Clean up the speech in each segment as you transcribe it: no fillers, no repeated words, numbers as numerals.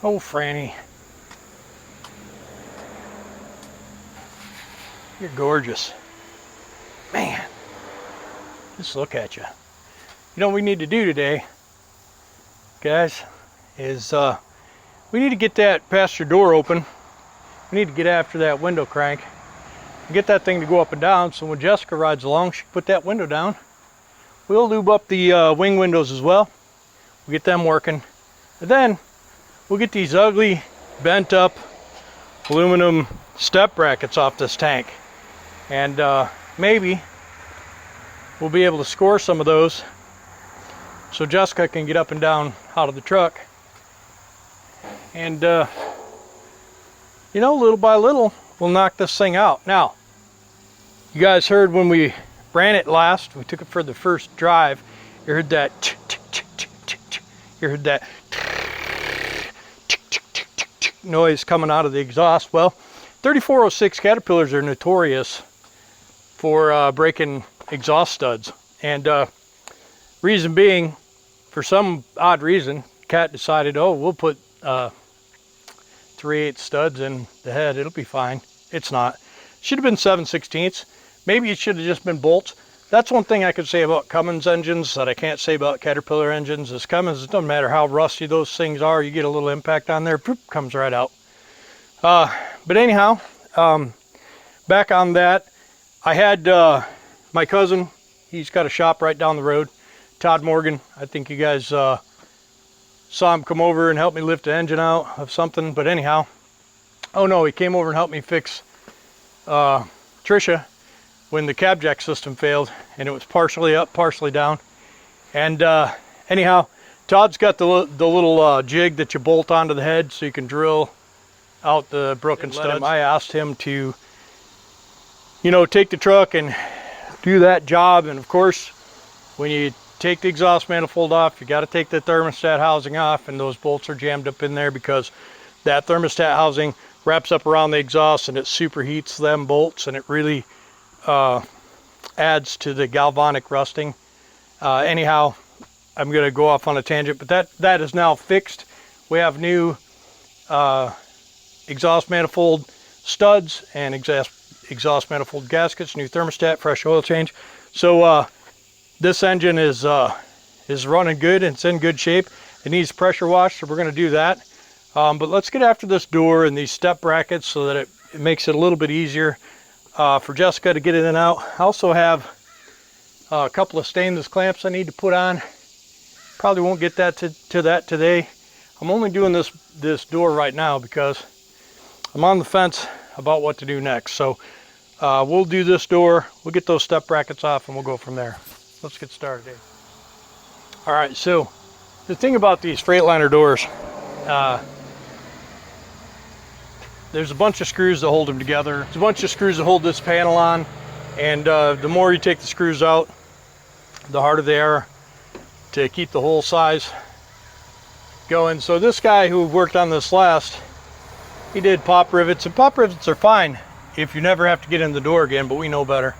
Oh, Franny. You're gorgeous. Man, just look at you. You know what we need to do today, guys, is we need to get that passenger door open. We need to get after that window crank and get that thing to go up and down, so when Jessica rides along, she can put that window down. We'll lube up the wing windows as well. We'll get them working. And then we'll get these ugly, bent up aluminum step brackets off this tank. And maybe we'll be able to score some of those so Jessica can get up and down out of the truck. And you know, little by little, we'll knock this thing out. Now, you guys heard when we ran it last, we took it for the first drive, you heard that noise coming out of the exhaust. Well, 3406 Caterpillars are notorious for breaking exhaust studs, and reason being, for some odd reason, Cat decided, oh, we'll put 3/8 studs in the head, it'll be fine. It's not. Should have been 7/16. Maybe it should have just been bolts. That's one thing I could say about Cummins engines that I can't say about Caterpillar engines. Is Cummins, it doesn't matter how rusty those things are, you get a little impact on there, poop, comes right out. But anyhow, back on that, I had my cousin, he's got a shop right down the road, Todd Morgan. I think you guys saw him come over and help me lift the engine out of something, but anyhow, oh no, he came over and helped me fix Tricia when the cab jack system failed, and it was partially up, partially down. And anyhow, Todd's got the little jig that you bolt onto the head so you can drill out the broken studs. I asked him to, you know, take the truck and do that job. And of course, when you take the exhaust manifold off, you got to take the thermostat housing off, and those bolts are jammed up in there because that thermostat housing wraps up around the exhaust and it superheats them bolts, and it really adds to the galvanic rusting. Anyhow, I'm going to go off on a tangent, but that is now fixed. We have new exhaust manifold studs and exhaust manifold gaskets, new thermostat, fresh oil change. So this engine is running good and it's in good shape. It needs pressure wash, so we're going to do that. But let's get after this door and these step brackets so that it makes it a little bit easier for Jessica to get in and out. I also have a couple of stainless clamps I need to put on. Probably won't get that to that today. I'm only doing this door right now because I'm on the fence about what to do next. So we'll do this door, we'll get those step brackets off, and we'll go from there. Let's get started, Dave. All right, so the thing about these Freightliner doors, there's a bunch of screws that hold them together. There's a bunch of screws that hold this panel on, and the more you take the screws out, the harder they are to keep the hole size going. So this guy who worked on this last, he did pop rivets, and pop rivets are fine if you never have to get in the door again, but we know better.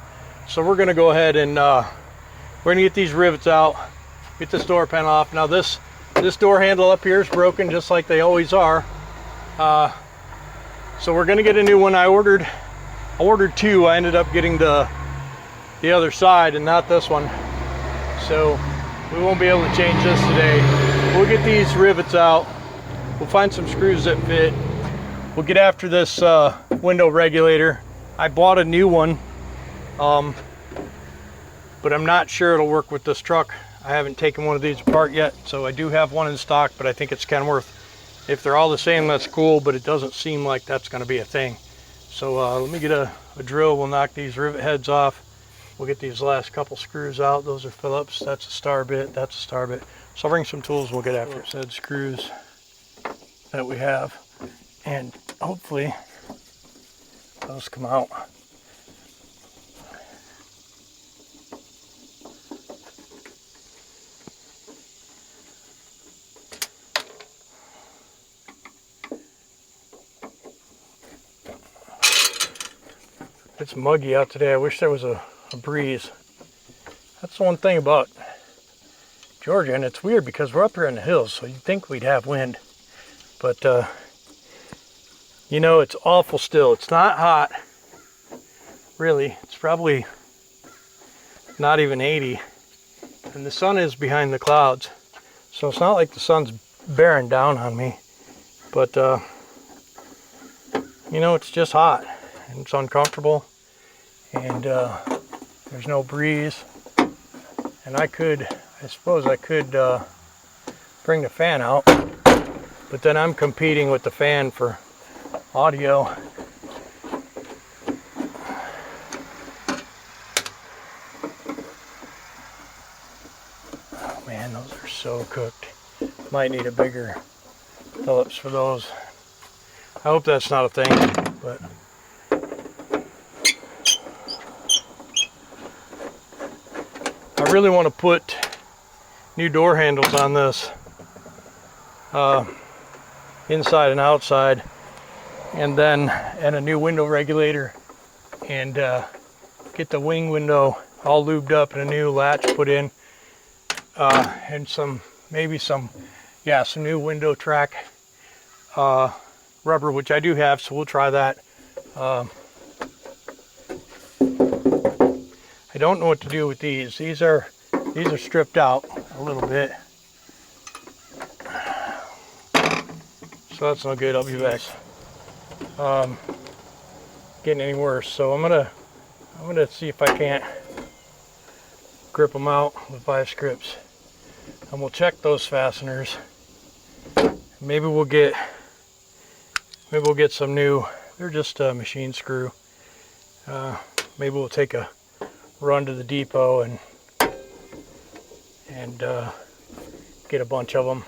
So we're gonna go ahead and we're gonna get these rivets out, get this door panel off. Now this door handle up here is broken, just like they always are. So we're gonna get a new one. I ordered two. I ended up getting the other side and not this one. So we won't be able to change this today. We'll get these rivets out. We'll find some screws that fit. We'll get after this window regulator. I bought a new one, but I'm not sure it'll work with this truck. I haven't taken one of these apart yet, so I do have one in stock, but I think it's Kenworth. If they're all the same, that's cool, but it doesn't seem like that's going to be a thing. So let me get a drill. We'll knock these rivet heads off. We'll get these last couple screws out. Those are Phillips. That's a star bit. That's a star bit. So I'll bring some tools and we'll get after Phillips head screws that we have. And hopefully those come out. It's muggy out today. I wish there was a breeze. That's the one thing about Georgia, and it's weird because we're up here in the hills, so you'd think we'd have wind. But you know, it's awful still. It's not hot, really. It's probably not even 80. And the sun is behind the clouds. So it's not like the sun's bearing down on me. But, you know, it's just hot. And it's uncomfortable. And there's no breeze. And I suppose I could bring the fan out. But then I'm competing with the fan for audio. Oh man, those are so cooked. Might need a bigger Phillips for those. I hope that's not a thing, but I really want to put new door handles on this, inside and outside, and a new window regulator, and get the wing window all lubed up and a new latch put in, and some new window track rubber, which I do have, so we'll try that. I don't know what to do with these. These are stripped out a little bit, so that's no good. I'll be back. Getting any worse, so I'm gonna see if I can't grip them out with vice grips, and we'll check those fasteners. Maybe we'll get some new. They're just a machine screw. Maybe we'll take a run to the depot and get a bunch of them.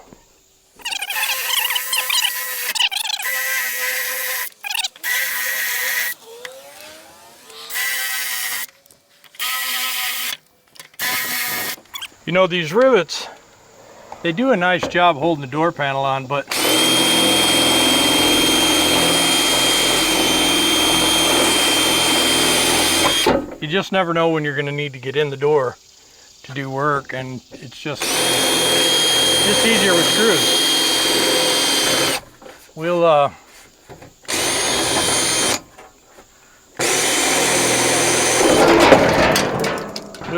You know, these rivets, they do a nice job holding the door panel on, but you just never know when you're going to need to get in the door to do work, and it's just easier with screws. We'll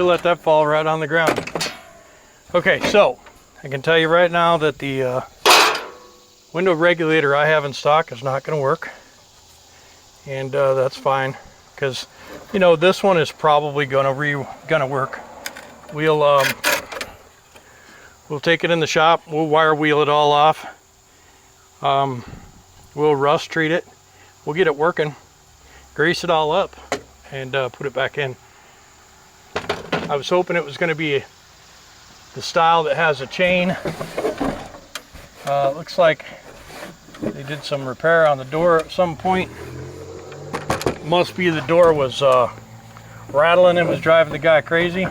let that fall right on the ground. Okay, so I can tell you right now that the window regulator I have in stock is not going to work, and that's fine, because you know this one is probably gonna work. We'll take it in the shop. We'll wire wheel it all off. We'll rust treat it. We'll get it working, grease it all up, and put it back in. I was hoping it was going to be the style that has a chain. Looks like they did some repair on the door at some point. Must be the door was rattling and was driving the guy crazy.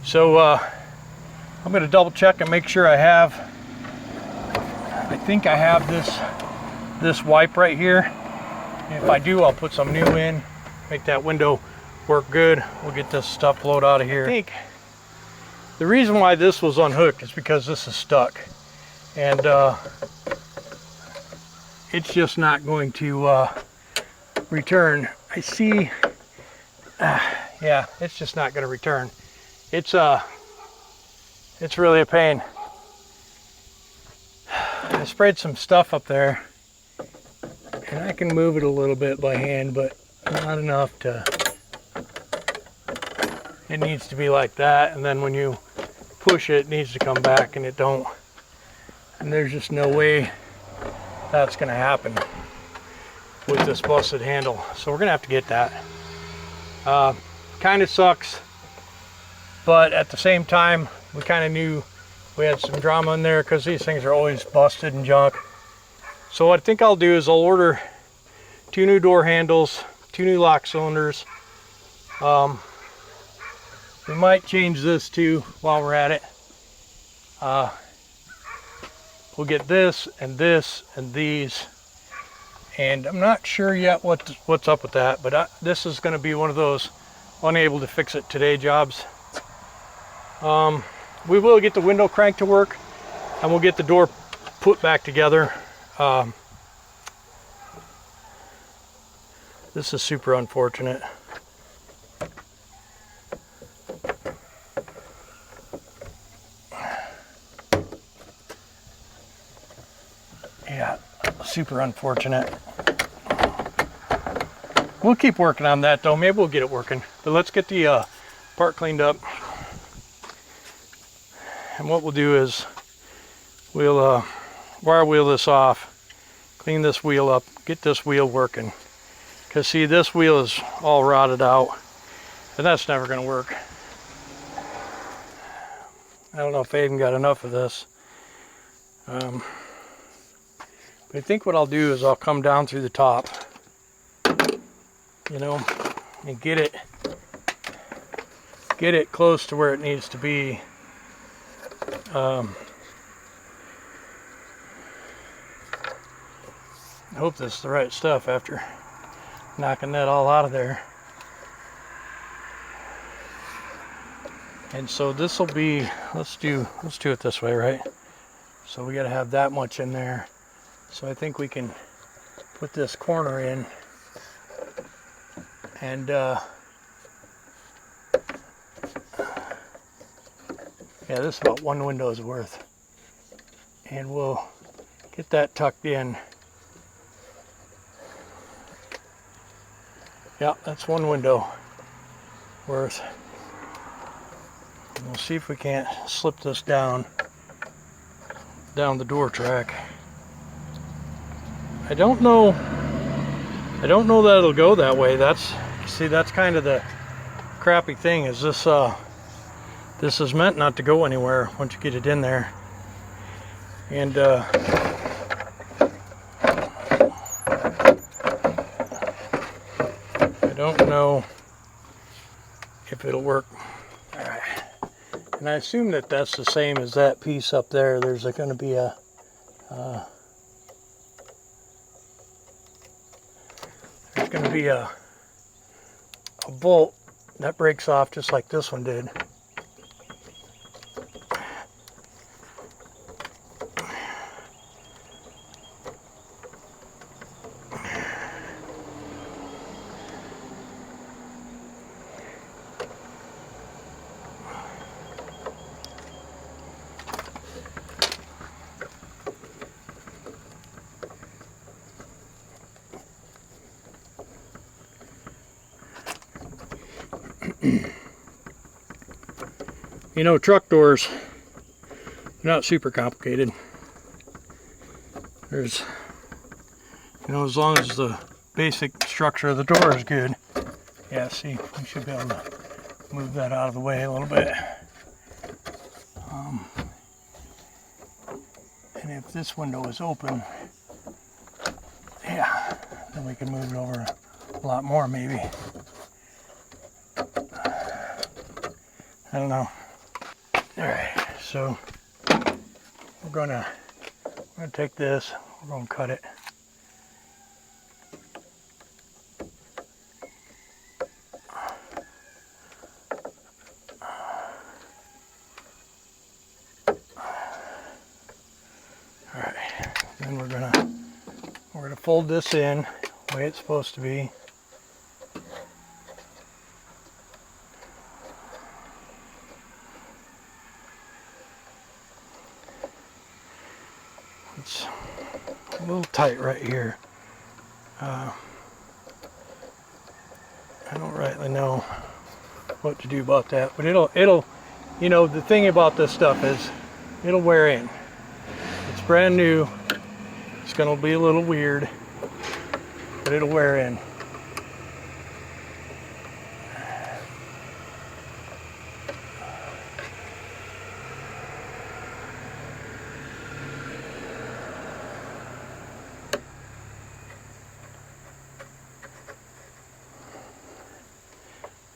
So I'm going to double check and make sure I think I have this wipe right here. And if I do, I'll put some new in, make that window work good. We'll get this stuff blowed out of here. I think the reason why this was unhooked is because this is stuck, and it's just not going to return. I see. Yeah, it's just not going to return. It's really a pain. I sprayed some stuff up there, and I can move it a little bit by hand, but not enough to. It needs to be like that, and then when you push it, it needs to come back, and it don't. And there's just no way that's going to happen with this busted handle. So we're going to have to get that. Kind of sucks, but at the same time, we kind of knew we had some drama in there because these things are always busted and junk. So what I think I'll do is I'll order 2 new door handles, 2 new lock cylinders. We might change this too while we're at it. We'll get this and this and these, and I'm not sure yet what's up with that, but this is going to be one of those unable to fix it today jobs. We will get the window crank to work, and we'll get the door put back together This is super unfortunate. Yeah, super unfortunate. We'll keep working on that though. Maybe we'll get it working. But let's get the part cleaned up. And what we'll do is we'll wire wheel this off, clean this wheel up, get this wheel working. Because see, this wheel is all rotted out, and that's never going to work. I don't know if I even got enough of this. But I think what I'll do is I'll come down through the top, you know, and get it close to where it needs to be. I hope this is the right stuff after knocking that all out of there. And so this will be, let's do it this way, right? So we got to have that much in there. So I think we can put this corner in, and yeah, this is about one window's worth, and we'll get that tucked in. Yeah, that's one window worth. And we'll see if we can't slip this down the door track. I don't know that it'll go that way. That's kind of the crappy thing, is this is meant not to go anywhere once you get it in there. And I don't know if it'll work. All right. And I assume that that's the same as that piece up there. There's going to be a bolt that breaks off just like this one did. You know, truck doors, they're not super complicated. There's, you know, as long as the basic structure of the door is good. Yeah, see, we should be able to move that out of the way a little bit. And if this window is open, yeah, then we can move it over a lot more maybe. I don't know. All right, so we're gonna take this, we're gonna cut it. All right, then we're gonna fold this in the way it's supposed to be. It's a little tight right here. I don't rightly know what to do about that, but it'll, you know, the thing about this stuff is it'll wear in. It's brand new. It's gonna be a little weird, but it'll wear in.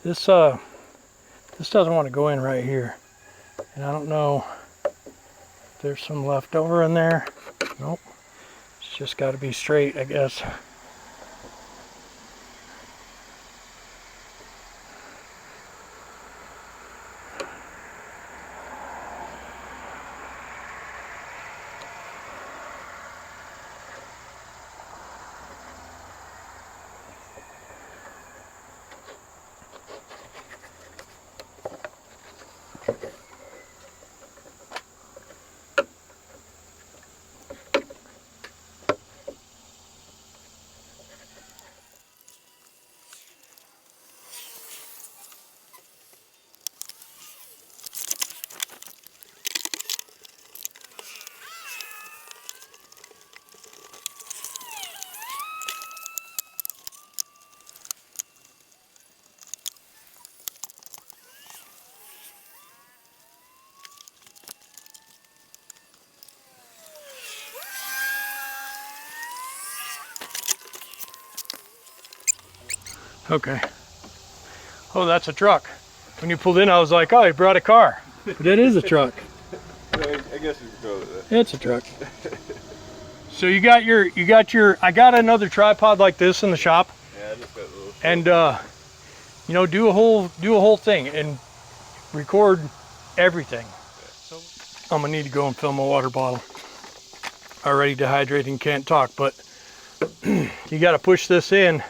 This doesn't want to go in right here, and I don't know if there's some left over in there. Nope, it's just got to be straight, I guess. Okay. Oh, that's a truck. When you pulled in, I was like, oh, he brought a car. But it is a truck. I guess you could go with that. It's a truck. So you got your, I got another tripod like this in the shop. Yeah, I just got a little. And, you know, do a whole thing and record everything. So I'm gonna need to go and fill my water bottle. Already dehydrated and can't talk, but you got to push this in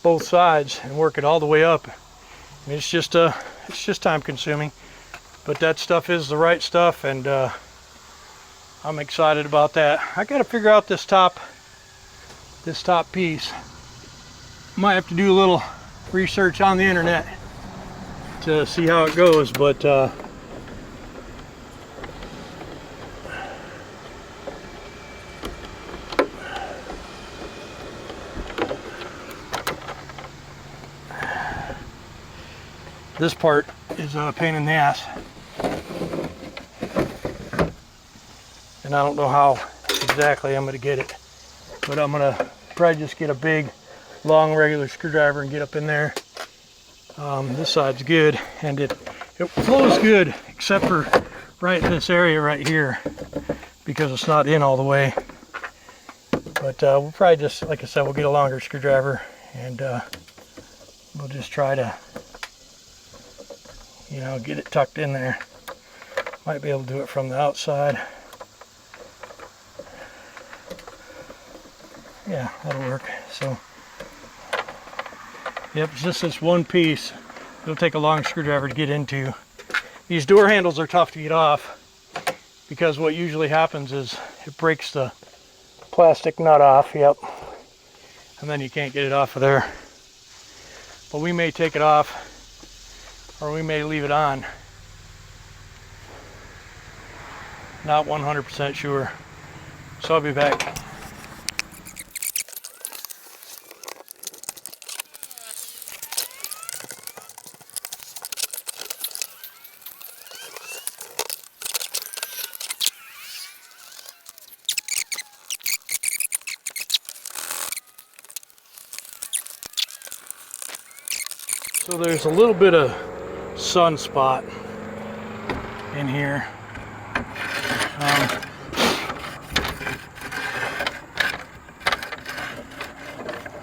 both sides and work it all the way up. And it's just time consuming, but that stuff is the right stuff, and I'm excited about that. I got to figure out this top piece. Might have to do a little research on the internet to see how it goes, but this part is a pain in the ass. And I don't know how exactly I'm going to get it, but I'm going to probably just get a big, long, regular screwdriver and get up in there. This side's good, and it flows good, except for right in this area right here, because it's not in all the way. But we'll probably just, like I said, we'll get a longer screwdriver, and we'll just try to, you know, get it tucked in there. Might be able to do it from the outside. Yeah, that'll work. So, yep, it's just this one piece. It'll take a long screwdriver to get into. These door handles are tough to get off because what usually happens is it breaks the plastic nut off, yep, and then you can't get it off of there. But we may take it off, or we may leave it on. Not 100% sure. So I'll be back. So there's a little bit of sunspot in here.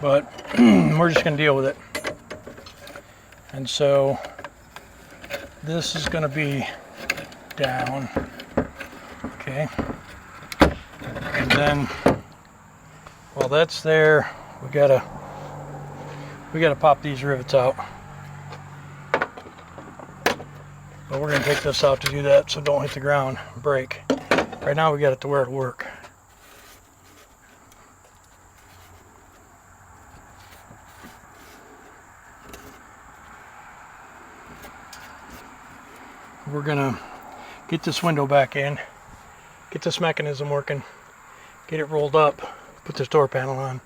But we're just going to deal with it. And so this is going to be down. Okay. And then while that's there, we gotta pop these rivets out. But we're going to take this out to do that, so don't hit the ground and break. Right now we got it to where it'll work. We're going to get this window back in, get this mechanism working, get it rolled up, put this door panel on,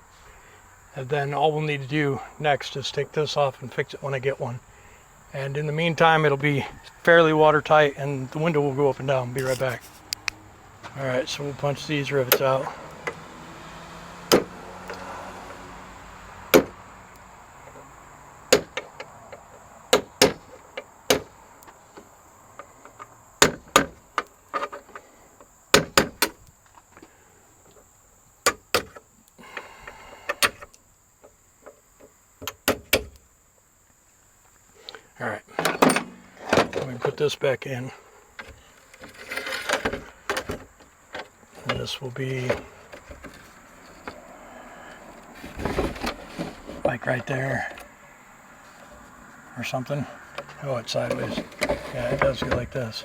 and then all we'll need to do next is take this off and fix it when I get one. And in the meantime, it'll be fairly watertight and the window will go up and down. Be right back. All right, so we'll punch these rivets out. All right, let me put this back in. And this will be like right there or something. Oh, it's sideways. Yeah, it does go like this.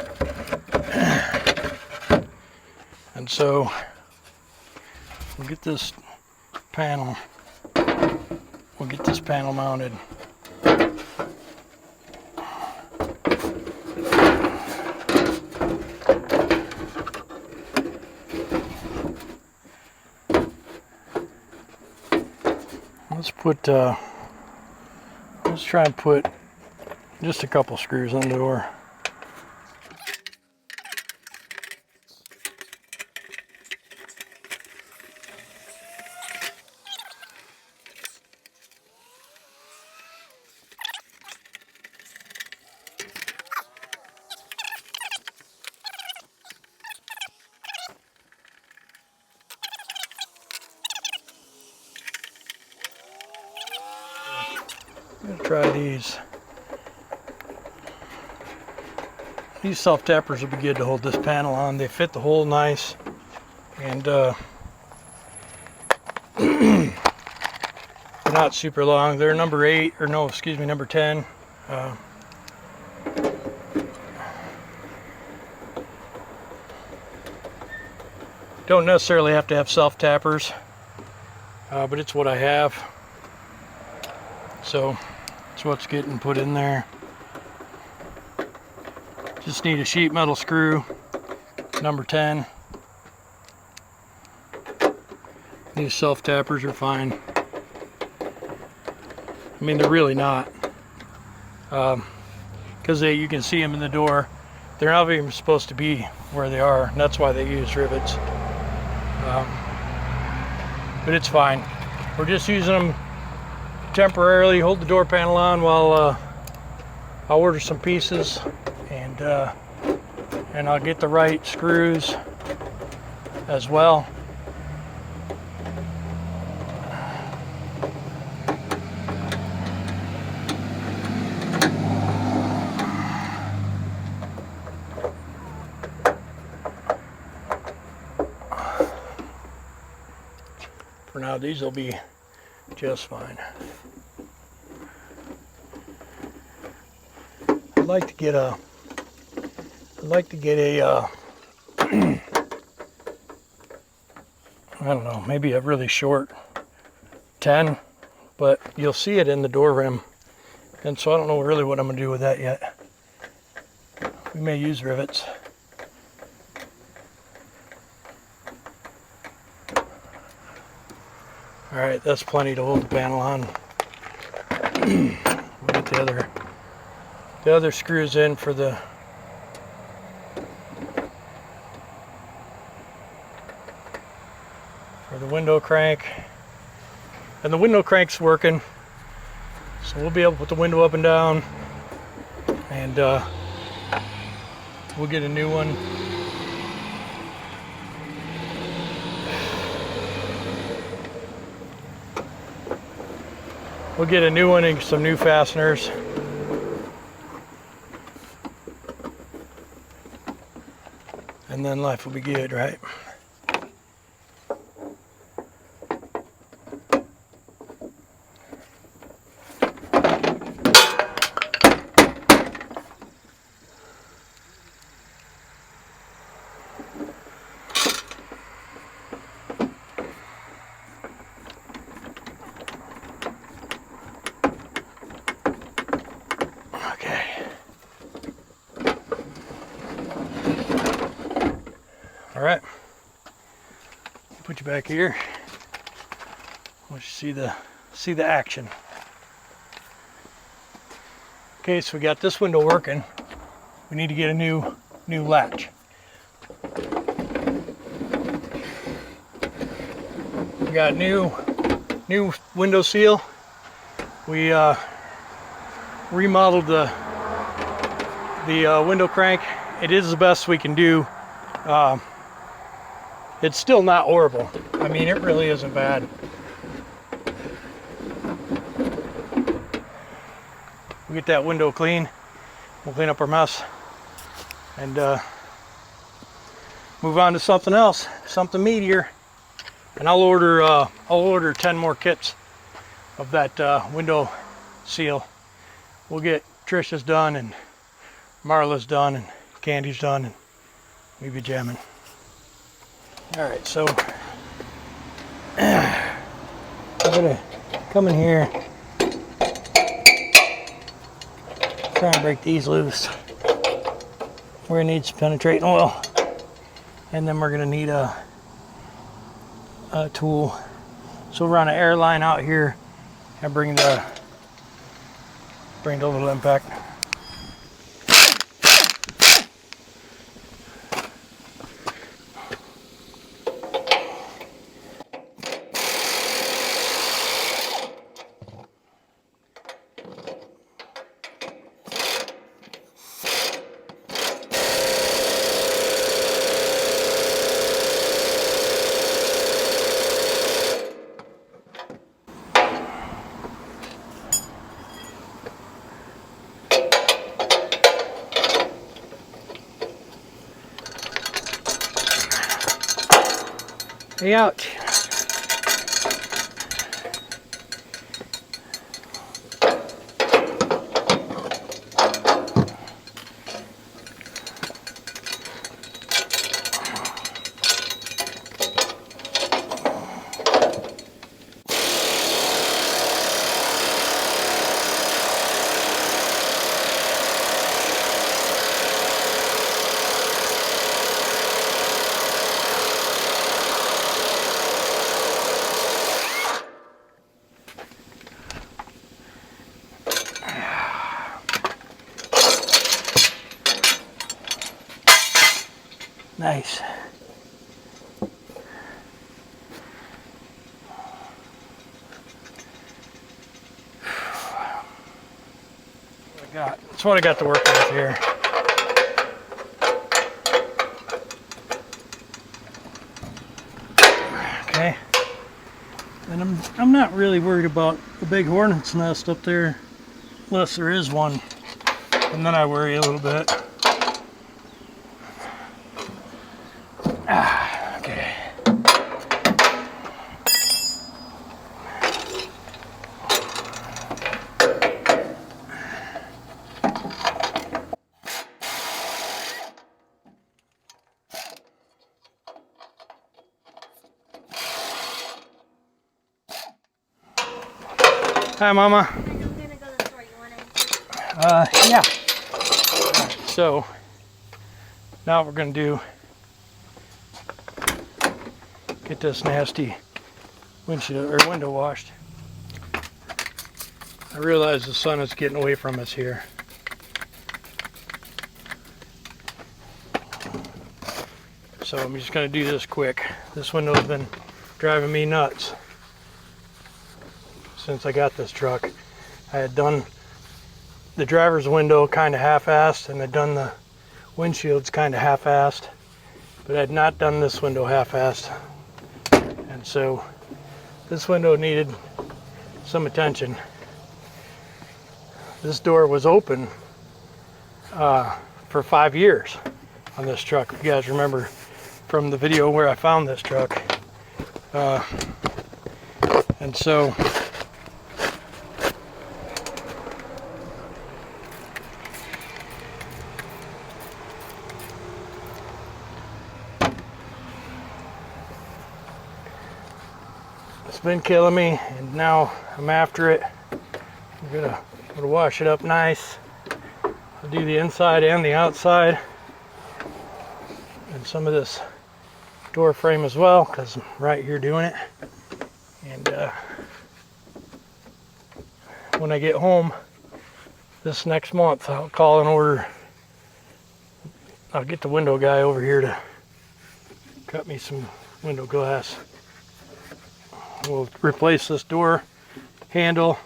And so we'll get this panel, mounted. Let's try and put just a couple screws on the door. I'm gonna try these. These self tappers will be good to hold this panel on. They fit the hole nice, and they're not super long. They're number 8, or no, excuse me, number 10. Don't necessarily have to have self tappers, but it's what I have. So that's what's getting put in there. Just need a sheet metal screw, number 10. These self tappers are fine. I mean, they're really not, because you can see them in the door. They're not even supposed to be where they are, and that's why they use rivets. But it's fine. We're just using them temporarily, hold the door panel on while I'll order some pieces, and I'll get the right screws as well. For now, these will be just fine. I'd like to get a I don't know, maybe a really short 10, but you'll see it in the door rim, and so I don't know really what I'm gonna do with that yet. We may use rivets. All right, that's plenty to hold the panel on. We'll get the other screws in for the window crank. And the window crank's working, so we'll be able to put the window up and down, and we'll get a new one. We'll get a new one and some new fasteners. And then life will be good, right? All right, put you back here. I want you to see the action. Okay, so we got this window working. We need to get a new latch. We got new window seal. We remodeled the window crank. It is the best we can do. It's still not horrible. I mean, it really isn't bad. We get that window clean. We'll clean up our mess and move on to something else, something meatier. And I'll order 10 more kits of that window seal. We'll get Trisha's done, and Marla's done, and Candy's done, and we'll be jamming. All right, so I'm gonna come in here, try and break these loose. We're gonna need some penetrating oil, and then we're gonna need a tool. So we'll run an air line out here and bring the little impact. Hey, ouch. Nice. That's what I got to work with here. Okay. And I'm not really worried about the big hornet's nest up there, unless there is one. And then I worry a little bit. Okay. Hi, Mama. I'm gonna go to the store. You wanna? Yeah. So now what we're gonna do, get this nasty windshield or window washed. I realize the sun is getting away from us here. So I'm just gonna do this quick. This window's been driving me nuts since I got this truck. I had done the driver's window kind of half-assed, and I'd done the windshields kind of half-assed, but I'd not done this window half-assed. And so this window needed some attention. This door was open for 5 years on this truck, if you guys remember from the video where I found this truck. And so it's been killing me, and now I'm after it. I'm gonna wash it up nice. I'll do the inside and the outside, and some of this door frame as well, because I'm right here doing it. And when I get home this next month, I'll call and order. I'll get the window guy over here to cut me some window glass. We'll replace this door handle,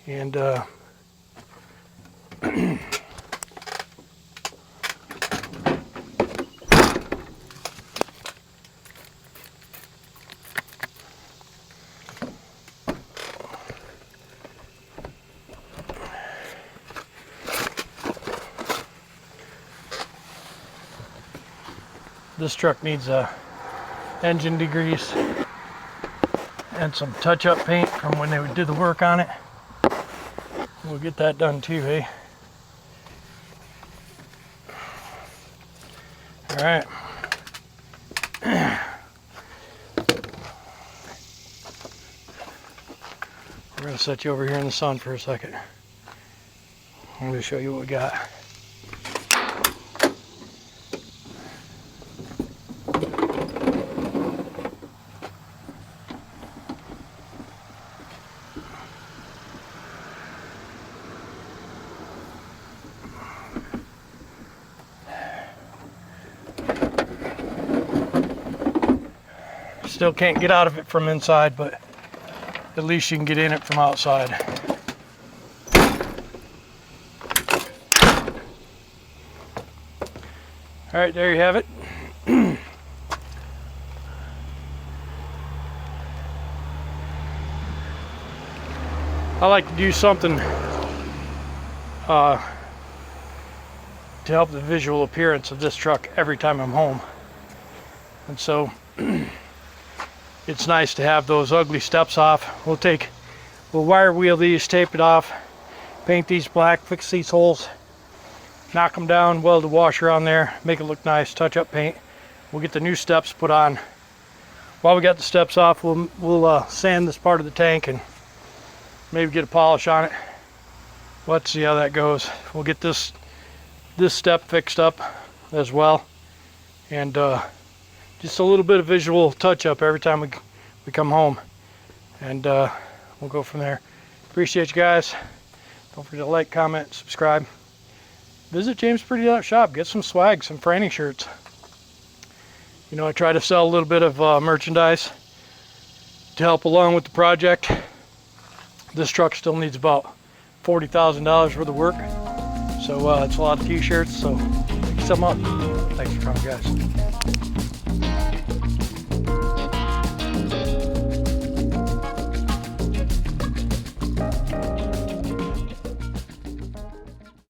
and this truck needs a engine degrease and some touch-up paint from when they did the work on it. We'll get that done too, eh? All right. We're gonna set you over here in the sun for a second. I'm gonna show you what we got. Still can't get out of it from inside, but at least you can get in it from outside. All right, there you have it. I like to do something to help the visual appearance of this truck every time I'm home. And so it's nice to have those ugly steps off. We'll wire wheel these, tape it off, paint these black, fix these holes, knock them down, weld the washer on there, make it look nice, touch up paint. We'll get the new steps put on. While we got the steps off, we'll sand this part of the tank and maybe get a polish on it. Let's see how that goes. We'll get this step fixed up as well, and just a little bit of visual touch up every time we come home, and we'll go from there. Appreciate you guys. Don't forget to like, comment, subscribe. Visit JamesPretty.shop. Get some swag, some Franny shirts. You know, I try to sell a little bit of merchandise to help along with the project. This truck still needs about $40,000 worth of work, so it's a lot of t-shirts, so pick some up. Thanks for coming, guys.